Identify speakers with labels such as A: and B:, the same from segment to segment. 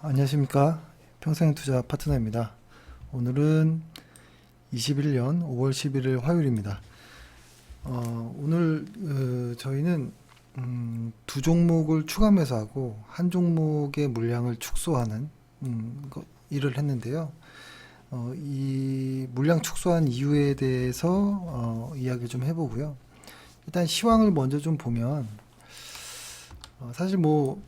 A: 안녕하십니까. 평생투자 파트너입니다. 오늘은 21년 5월 11일 화요일입니다. 오늘 저희는 두 종목을 추가 매수하고 한 종목의 물량을 축소하는 일을 했는데요. 이 물량 축소한 이유에 대해서 이야기 좀 해보고요. 일단 시황을 먼저 좀 보면 사실 뭐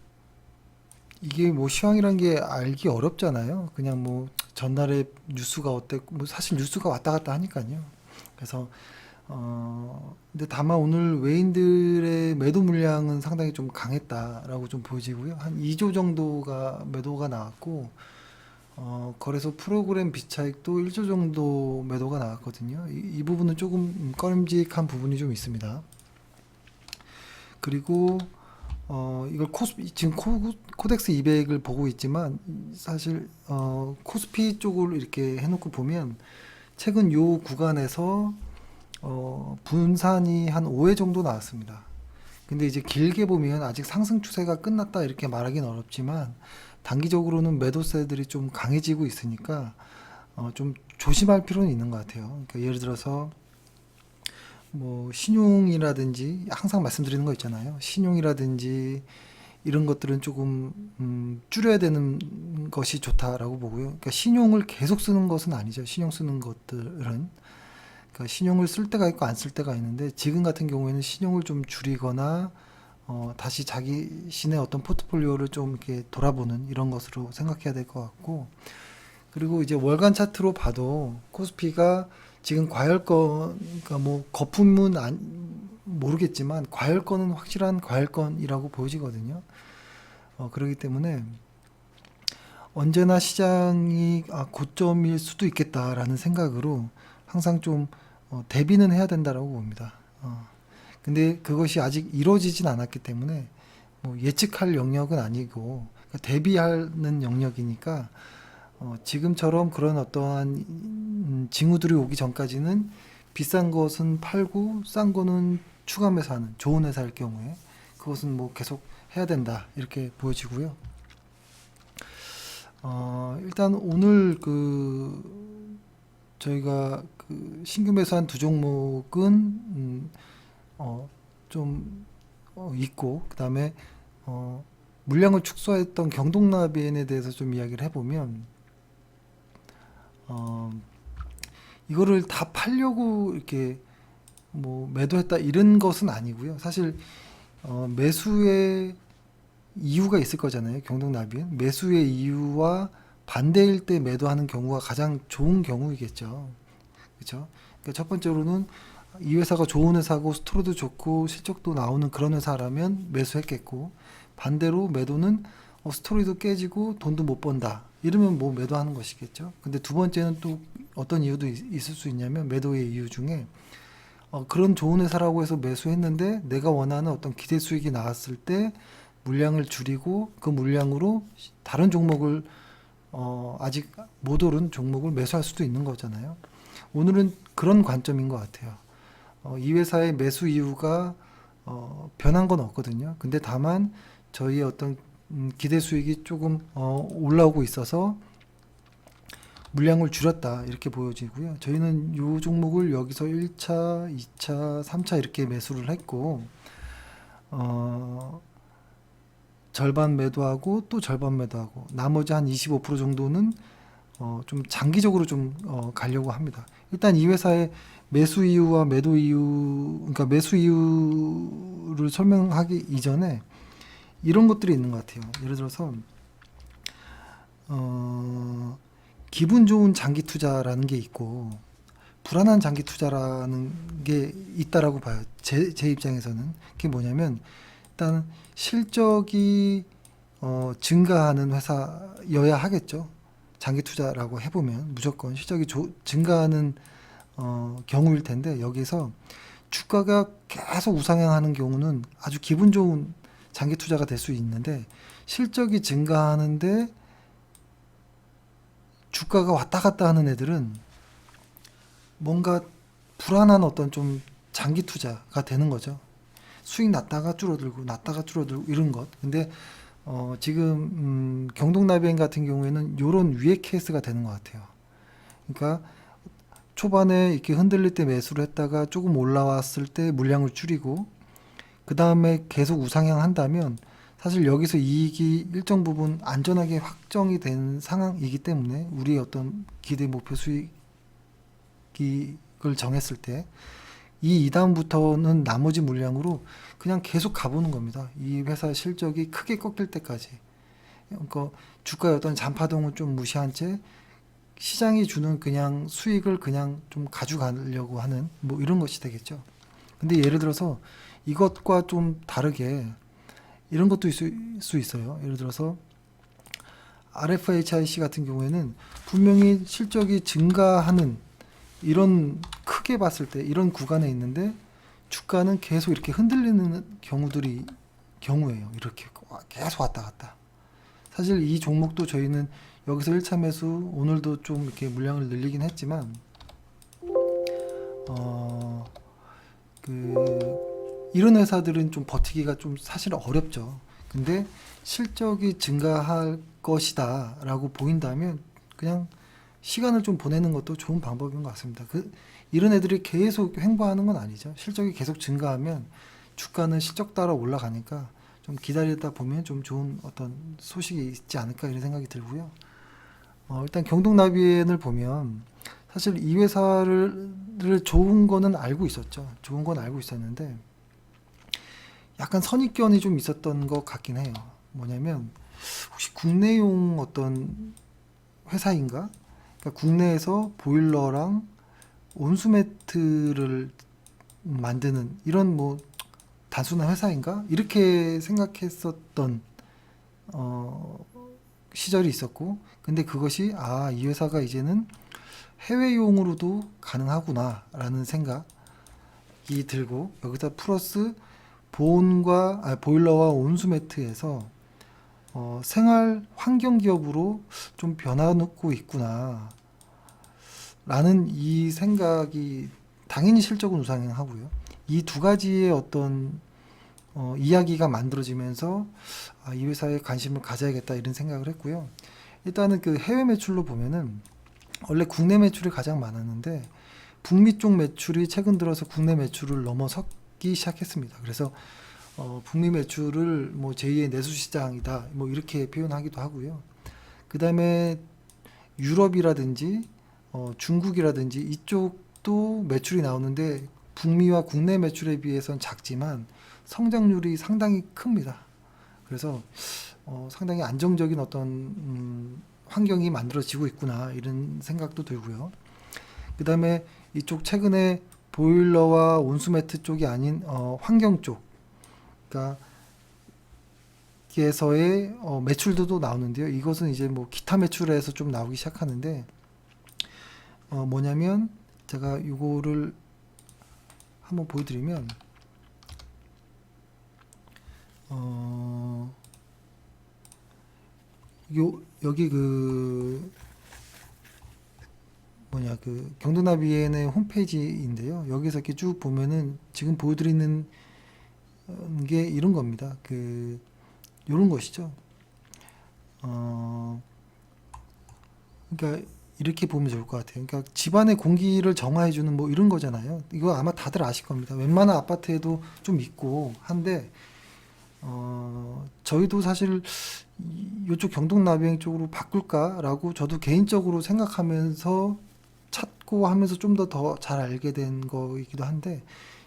A: 이게 뭐 시황이란 게 알기 어렵잖아요. 그냥 뭐 전날에 뉴스가 어땠고 뭐 사실 뉴스가 왔다 갔다 하니까요. 그래서 근데 다만 오늘 외인들의 매도 물량은 상당히 좀 강했다라고 좀 보여지고요. 한 2조 정도가 매도가 나왔고 거래소 프로그램 비차익도 1조 정도 매도가 나왔거든요. 이 부분은 조금 꺼림직한 부분이 좀 있습니다. 그리고 이걸 지금 코덱스 200을 보고 있지만 사실 코스피 쪽을 이렇게 해놓고 보면 최근 요 구간에서 분산이 한 5회 정도 나왔습니다. 근데 이제 길게 보면 아직 상승 추세가 끝났다 이렇게 말하기는 어렵지만 단기적으로는 매도세들이 좀 강해지고 있으니까 좀 조심할 필요는 있는 것 같아요. 그러니까 예를 들어서 뭐 신용이라든지 항상 말씀드리는 거 있잖아요. 신용이라든지 이런 것들은 조금 줄여야 되는 것이 좋다라고 보고요. 그러니까 신용을 계속 쓰는 것은 아니죠. 신용 쓰는 것들은 그러니까 신용을 쓸 때가 있고 안 쓸 때가 있는데 지금 같은 경우에는 신용을 좀 줄이거나 다시 자기신의 어떤 포트폴리오를 좀 이렇게 돌아보는 이런 것으로 생각해야 될 것 같고 그리고 이제 월간 차트로 봐도 코스피가 지금 과열권, 그러니까 뭐 거품은 모르겠지만 과열권은 확실한 과열권이라고 보여지거든요. 그렇기 때문에 언제나 시장이 고점일 수도 있겠다라는 생각으로 항상 좀 대비는 해야 된다라고 봅니다. 근데 그것이 아직 이루어지진 않았기 때문에 뭐 예측할 영역은 아니고 그러니까 대비하는 영역이니까 지금처럼 그런 어떠한 징후들이 오기 전까지는 비싼 것은 팔고 싼 거는 추가 매수하는 좋은 회사일 경우에 그것은 뭐 계속 해야 된다 이렇게 보여지고요. 일단 오늘 저희가 신규 매수한 두 종목은 좀 있고 그다음에 물량을 축소했던 경동나비엔에 대해서 좀 이야기를 해보면 이거를 다 팔려고 이렇게 뭐 매도했다 이런 것은 아니고요. 사실 매수의 이유가 있을 거잖아요. 경동나비엔 매수의 이유와 반대일 때 매도하는 경우가 가장 좋은 경우이겠죠. 그렇죠? 그러니까 첫 번째로는 이 회사가 좋은 회사고 스토리도 좋고 실적도 나오는 그런 회사라면 매수했겠고 반대로 매도는 스토리도 깨지고 돈도 못 번다. 이러면 뭐 매도하는 것이겠죠. 근데 두 번째는 또 어떤 이유도 있을 수 있냐면 매도의 이유 중에 그런 좋은 회사라고 해서 매수했는데 내가 원하는 어떤 기대 수익이 나왔을 때 물량을 줄이고 그 물량으로 다른 종목을 아직 못 오른 종목을 매수할 수도 있는 거잖아요. 오늘은 그런 관점인 것 같아요. 이 회사의 매수 이유가 변한 건 없거든요. 근데 다만 저희의 어떤 기대 수익이 조금 올라오고 있어서 물량을 줄였다 이렇게 보여지고요. 저희는 이 종목을 여기서 1차, 2차, 3차 이렇게 매수를 했고 절반 매도하고 또 절반 매도하고 나머지 한 25% 정도는 좀 장기적으로 좀 가려고 합니다. 일단 이 회사의 매수 이유와 매도 이유, 그러니까 매수 이유를 설명하기 이전에 이런 것들이 있는 것 같아요. 예를 들어서 기분 좋은 장기 투자라는 게 있고 불안한 장기 투자라는 게 있다라고 봐요. 제 입장에서는 그게 뭐냐면 일단 실적이 증가하는 회사여야 하겠죠. 장기 투자라고 해보면 무조건 실적이 증가하는 경우일 텐데 여기서 주가가 계속 우상향하는 경우는 아주 기분 좋은 장기 투자가 될 수 있는데 실적이 증가하는데 주가가 왔다 갔다 하는 애들은 뭔가 불안한 어떤 좀 장기 투자가 되는 거죠. 수익 났다가 줄어들고 났다가 줄어들고 이런 것. 근데 지금 경동나비엔 같은 경우에는 요런 위에 케이스가 되는 것 같아요. 그러니까 초반에 이렇게 흔들릴 때 매수를 했다가 조금 올라왔을 때 물량을 줄이고 그 다음에 계속 우상향 한다면 사실 여기서 이익이 일정 부분 안전하게 확정이 된 상황이기 때문에 우리의 어떤 기대 목표 수익을 정했을 때 이 이다음부터는 나머지 물량으로 그냥 계속 가보는 겁니다. 이 회사 실적이 크게 꺾일 때까지. 그러니까 주가의 어떤 잔파동을 좀 무시한 채 시장이 주는 그냥 수익을 그냥 좀 가져가려고 하는 뭐 이런 것이 되겠죠. 근데 예를 들어서 이것과 좀 다르게 이런 것도 있을 수 있어요. 예를 들어서 RFHIC 같은 경우에는 분명히 실적이 증가하는 이런 크게 봤을 때 이런 구간에 있는데 주가는 계속 이렇게 흔들리는 경우예요. 이렇게 계속 왔다 갔다. 사실 이 종목도 저희는 여기서 1차 매수 오늘도 좀 이렇게 물량을 늘리긴 했지만 어, 이런 회사들은 좀 버티기가 좀 사실 어렵죠. 근데 실적이 증가할 것이다 라고 보인다면 그냥 시간을 좀 보내는 것도 좋은 방법인 것 같습니다. 이런 애들이 계속 횡보하는 건 아니죠. 실적이 계속 증가하면 주가는 실적 따라 올라가니까 좀 기다리다 보면 좀 좋은 어떤 소식이 있지 않을까 이런 생각이 들고요. 일단 경동나비엔을 보면 사실 이 회사를 좋은 거는 알고 있었죠. 좋은 건 알고 있었는데 약간 선입견이 좀 있었던 것 같긴 해요. 뭐냐면 혹시 국내용 어떤 회사인가? 그러니까 국내에서 보일러랑 온수매트를 만드는 이런 뭐 단순한 회사인가? 이렇게 생각했었던 어, 시절이 있었고, 근데 그것이 이 회사가 이제는 해외용으로도 가능하구나라는 생각이 들고 여기다 플러스 보일러와 온수매트에서 생활 환경 기업으로 좀 변화놓고 있구나 라는 이 생각이 당연히 실적은 우상향하고요. 이 두 가지의 어떤 이야기가 만들어지면서 이 회사에 관심을 가져야겠다 이런 생각을 했고요. 일단은 그 해외 매출로 보면은 원래 국내 매출이 가장 많았는데 북미 쪽 매출이 최근 들어서 국내 매출을 넘어서기 시작했습니다. 그래서 북미 매출을 뭐 제2의 내수 시장이다 뭐 이렇게 표현하기도 하고요. 그 다음에 유럽이라든지 중국이라든지 이쪽도 매출이 나오는데 북미와 국내 매출에 비해서는 작지만 성장률이 상당히 큽니다. 그래서 상당히 안정적인 어떤 환경이 만들어지고 있구나 이런 생각도 들고요. 그 다음에 이쪽 최근에 보일러와 온수매트 쪽이 아닌 환경 쪽, 그러니까 에서의 매출도 나오는데요. 이것은 이제 뭐 기타 매출에서 좀 나오기 시작하는데 뭐냐면 제가 이거를 한번 보여드리면 여기 경동나비엔의 홈페이지인데요. 여기서 이렇게 쭉 보면은 지금 보여드리는 게 이런 겁니다. 요런 것이죠. 그러니까 이렇게 보면 좋을 것 같아요. 그러니까 집안의 공기를 정화해주는 뭐 이런 거잖아요. 이거 아마 다들 아실 겁니다. 웬만한 아파트에도 좀 있고 한데 저희도 사실 이쪽 경동나비행 쪽으로 바꿀까라고 저도 개인적으로 생각하면서 찾고 하면서 좀 더 잘 알게 된 거이기도 한데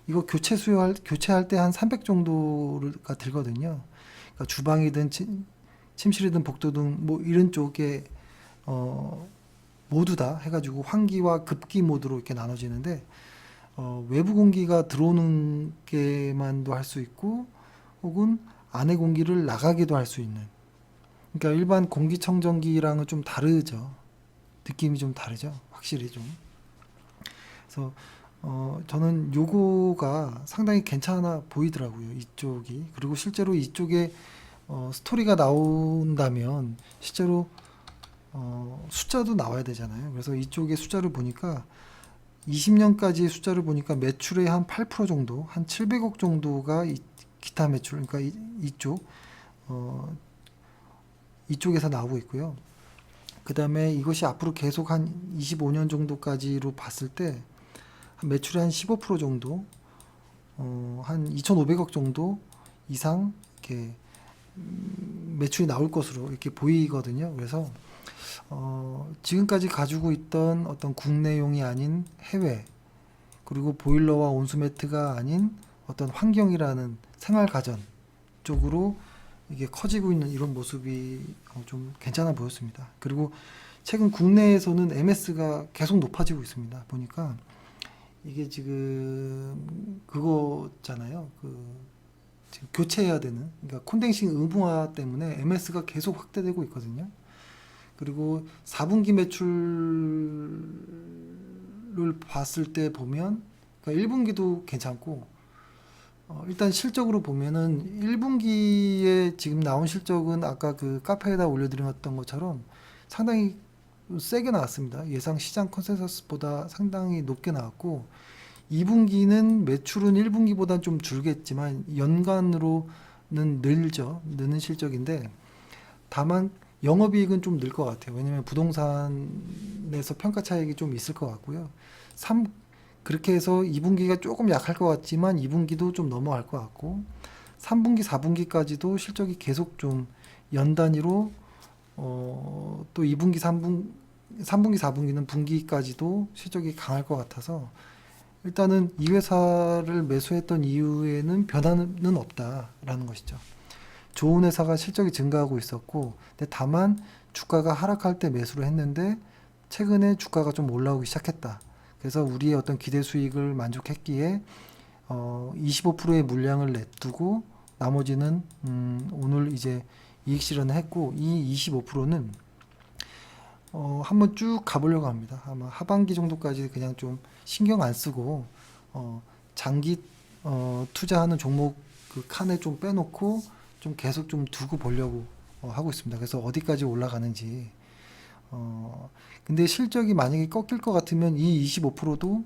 A: 이거 교체할 때 한 300 정도가 들거든요. 그러니까 주방이든 침실이든 복도등 뭐 이런 쪽에 모두 다 해가지고 환기와 급기 모드로 이렇게 나눠지는데 외부 공기가 들어오는 게만도 할 수 있고 혹은 안의 공기를 나가게도 할 수 있는, 그러니까 일반 공기청정기랑은 좀 다르죠. 느낌이 좀 다르죠. 확실히 좀. 그래서 저는 요거가 상당히 괜찮아 보이더라고요. 이쪽이. 그리고 실제로 이쪽에 스토리가 나온다면 실제로 숫자도 나와야 되잖아요. 그래서 이쪽에 숫자를 보니까 20년까지의 숫자를 보니까 매출의 한 8% 정도, 한 700억 정도가 기타 매출, 그러니까 이쪽 이쪽에서 나오고 있고요. 그 다음에 이것이 앞으로 계속 한 25년 정도까지로 봤을 때 매출의 한 15% 정도, 한 2,500억 정도 이상 이렇게 매출이 나올 것으로 이렇게 보이거든요. 그래서 지금까지 가지고 있던 어떤 국내용이 아닌 해외, 그리고 보일러와 온수매트가 아닌 어떤 환경이라는 생활가전 쪽으로 이게 커지고 있는 이런 모습이 좀 괜찮아 보였습니다. 그리고 최근 국내에서는 MS가 계속 높아지고 있습니다. 보니까 이게 지금 그거잖아요. 지금 교체해야 되는, 그러니까 콘덴싱 의무화 때문에 MS가 계속 확대되고 있거든요. 그리고 4분기 매출을 봤을 때 보면, 그러니까 1분기도 괜찮고, 일단 실적으로 보면은 1분기에 지금 나온 실적은 아까 그 카페에다 올려드렸던 것처럼 상당히 세게 나왔습니다. 예상 시장 컨센서스보다 상당히 높게 나왔고, 2분기는 매출은 1분기보다 좀 줄겠지만 연간으로는 느는 실적인데, 다만 영업이익은 좀 늘 것 같아요. 왜냐면 부동산에서 평가 차익이 좀 있을 것 같고요. 그렇게 해서 2분기가 조금 약할 것 같지만 2분기도 좀 넘어갈 것 같고, 3분기, 4분기까지도 실적이 계속 좀 연 단위로 또 2분기, 3분기, 4분기는 분기까지도 실적이 강할 것 같아서 일단은 이 회사를 매수했던 이유에는 변화는 없다라는 것이죠. 좋은 회사가 실적이 증가하고 있었고, 근데 다만 주가가 하락할 때 매수를 했는데 최근에 주가가 좀 올라오기 시작했다. 그래서 우리의 어떤 기대 수익을 만족했기에 25%의 물량을 냅두고 나머지는 오늘 이제 이익 실현을 했고, 이 25%는 한번 쭉 가보려고 합니다. 아마 하반기 정도까지 그냥 좀 신경 안 쓰고 장기 투자하는 종목 그 칸에 좀 빼놓고 좀 계속 좀 두고 보려고 하고 있습니다. 그래서 어디까지 올라가는지. 근데 실적이 만약에 꺾일 것 같으면 이 25%도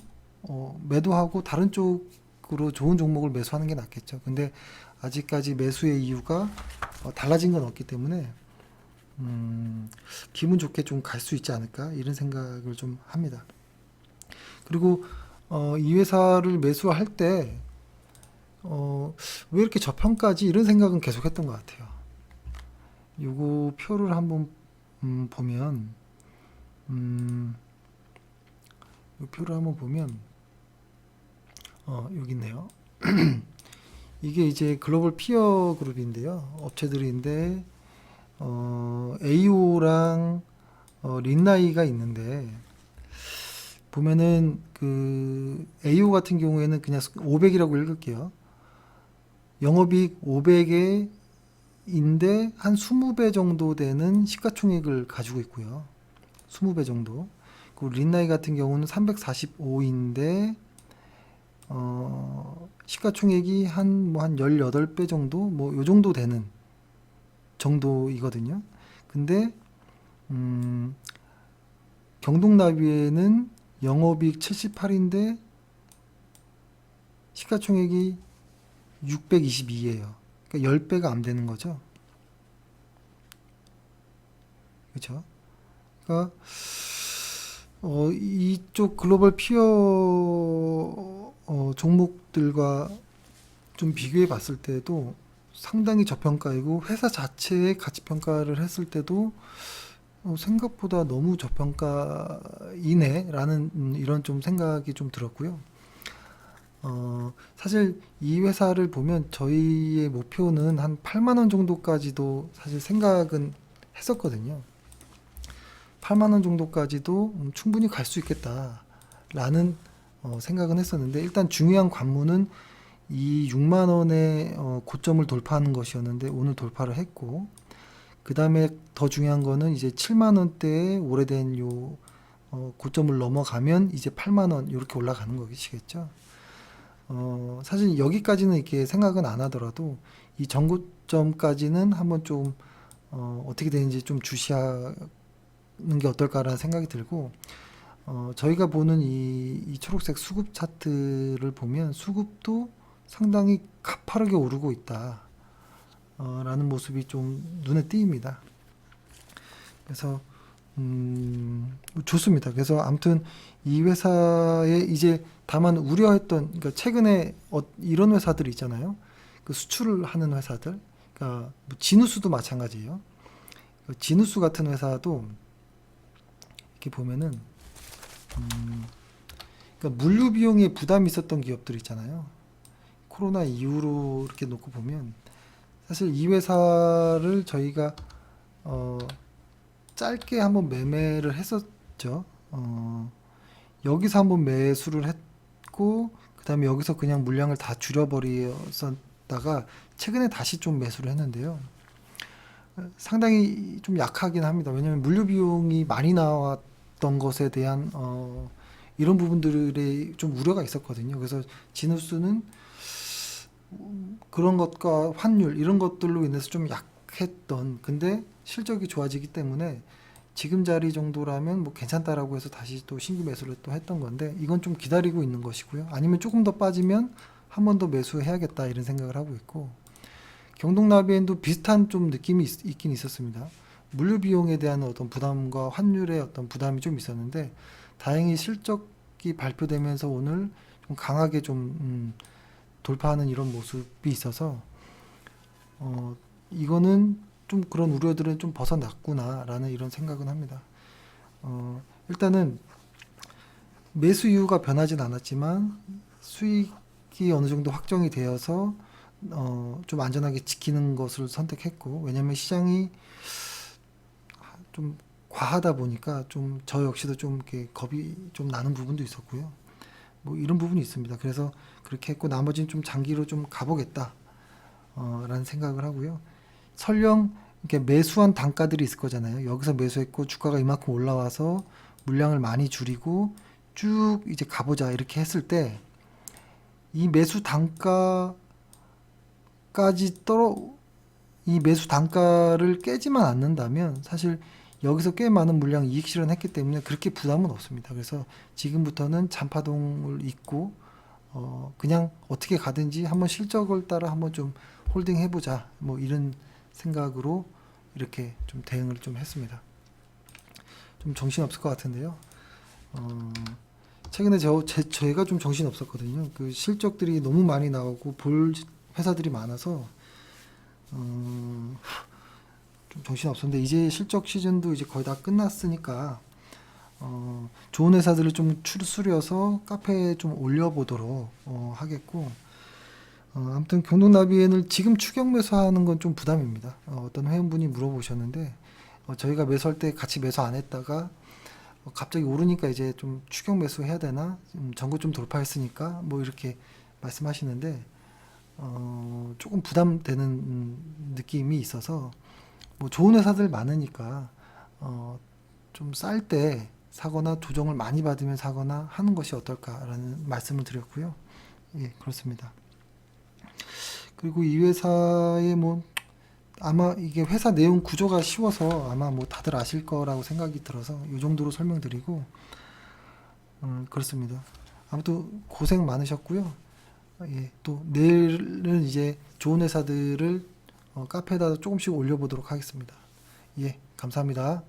A: 매도하고 다른 쪽으로 좋은 종목을 매수하는 게 낫겠죠. 근데 아직까지 매수의 이유가 달라진 건 없기 때문에 기분 좋게 좀 갈 수 있지 않을까 이런 생각을 좀 합니다. 그리고 이 회사를 매수할 때 왜 이렇게 저평가지 이런 생각은 계속 했던 것 같아요. 요거 표를 한번 보면 이 표를 한번 보면 여기 있네요. 이게 이제 글로벌 피어 그룹인데요. 업체들인데 AO랑 린나이가 있는데 보면은 그 AO 같은 경우에는 그냥 500이라고 읽을게요. 영업이익 500에 인데 한 20배 정도 되는 시가총액을 가지고 있고요. 20배 정도. 그리고 린나이 같은 경우는 345인데 시가총액이 한 18배 정도 뭐 요 정도 되는 정도이거든요. 근데 경동나비에는 영업이익 78인데 시가총액이 622예요. 그러니까 10배가 안 되는 거죠. 그렇죠? 그러니까 이쪽 글로벌 피어 종목들과 좀 비교해 봤을 때도 상당히 저평가이고, 회사 자체의 가치 평가를 했을 때도 생각보다 너무 저평가이네 라는 이런 좀 생각이 좀 들었고요. 사실 이 회사를 보면 저희의 목표는 한 8만 원 정도까지도 사실 생각은 했었거든요. 8만 원 정도까지도 충분히 갈 수 있겠다라는 생각은 했었는데, 일단 중요한 관문은 이 6만 원의 고점을 돌파하는 것이었는데 오늘 돌파를 했고, 그 다음에 더 중요한 거는 이제 7만 원대의 오래된 요 고점을 넘어가면 이제 8만 원 이렇게 올라가는 것이겠죠. 사실 여기까지는 이렇게 생각은 안 하더라도 이 전고점까지는 한번 좀 어떻게 되는지 좀 주시하는 게 어떨까라는 생각이 들고, 저희가 보는 이 초록색 수급 차트를 보면 수급도 상당히 가파르게 오르고 있다 라는 모습이 좀 눈에 띄입니다. 그래서 좋습니다. 그래서 아무튼 이 회사에 이제 다만 우려했던, 그러니까 최근에 이런 회사들이 있잖아요. 그 수출을 하는 회사들, 그러니까 뭐 진우수도 마찬가지예요. 그 진우수 같은 회사도 이렇게 보면은 그러니까 물류 비용에 부담이 있었던 기업들 있잖아요. 코로나 이후로 이렇게 놓고 보면 사실 이 회사를 저희가 어, 짧게 한번 매매를 했었죠. 여기서 한번 매수를 했고, 그 다음에 여기서 그냥 물량을 다 줄여버렸었다가 최근에 다시 좀 매수를 했는데요. 상당히 좀 약하긴 합니다. 왜냐하면 물류 비용이 많이 나왔던 것에 대한 이런 부분들에 좀 우려가 있었거든요. 그래서 진우스는 그런 것과 환율 이런 것들로 인해서 좀 약했던, 근데 실적이 좋아지기 때문에 지금 자리 정도라면 뭐 괜찮다라고 해서 다시 또 신규 매수를 또 했던 건데, 이건 좀 기다리고 있는 것이고요. 아니면 조금 더 빠지면 한 번 더 매수해야겠다 이런 생각을 하고 있고, 경동나비엔도 비슷한 좀 느낌이 있긴 있었습니다. 물류 비용에 대한 어떤 부담과 환율의 어떤 부담이 좀 있었는데, 다행히 실적이 발표되면서 오늘 좀 강하게 좀 돌파하는 이런 모습이 있어서 이거는 좀 그런 우려들은 좀 벗어났구나라는 이런 생각은 합니다. 일단은 매수 이유가 변하진 않았지만 수익이 어느 정도 확정이 되어서 좀 안전하게 지키는 것을 선택했고, 왜냐하면 시장이 좀 과하다 보니까 좀 저 역시도 좀 이렇게 겁이 좀 나는 부분도 있었고요. 뭐 이런 부분이 있습니다. 그래서 그렇게 했고, 나머지는 좀 장기로 좀 가보겠다 라는 생각을 하고요. 설령 이렇게 매수한 단가들이 있을 거잖아요. 여기서 매수했고 주가가 이만큼 올라와서 물량을 많이 줄이고 쭉 이제 가보자 이렇게 했을 때, 이 매수 단가까지 이 매수 단가를 깨지만 않는다면 사실 여기서 꽤 많은 물량 이익 실현했기 때문에 그렇게 부담은 없습니다. 그래서 지금부터는 잔파동을 잇고 그냥 어떻게 가든지 한번 실적을 따라 한번 좀 홀딩 해보자, 뭐 이런 생각으로 이렇게 좀 대응을 좀 했습니다. 좀 정신 없을 것 같은데요. 최근에 제가 좀 정신 없었거든요. 그 실적들이 너무 많이 나오고 볼 회사들이 많아서 좀 정신 없었는데, 이제 실적 시즌도 이제 거의 다 끝났으니까 좋은 회사들을 좀 추려서 카페에 좀 올려보도록 하겠고, 아무튼 경동나비엔을 지금 추격 매수하는 건 좀 부담입니다. 어떤 회원분이 물어보셨는데 저희가 매수할 때 같이 매수 안 했다가 갑자기 오르니까 이제 좀 추격 매수 해야 되나, 전고 좀 돌파했으니까 뭐 이렇게 말씀하시는데 조금 부담되는 느낌이 있어서, 뭐 좋은 회사들 많으니까 좀 쌀 때 사거나 조정을 많이 받으면 사거나 하는 것이 어떨까라는 말씀을 드렸고요. 예, 그렇습니다. 그리고 이 회사의 뭐 아마 이게 회사 내용 구조가 쉬워서 아마 뭐 다들 아실 거라고 생각이 들어서 이 정도로 설명드리고, 그렇습니다. 아무튼 고생 많으셨고요. 예, 또 내일은 이제 좋은 회사들을 카페에다 조금씩 올려보도록 하겠습니다. 예, 감사합니다.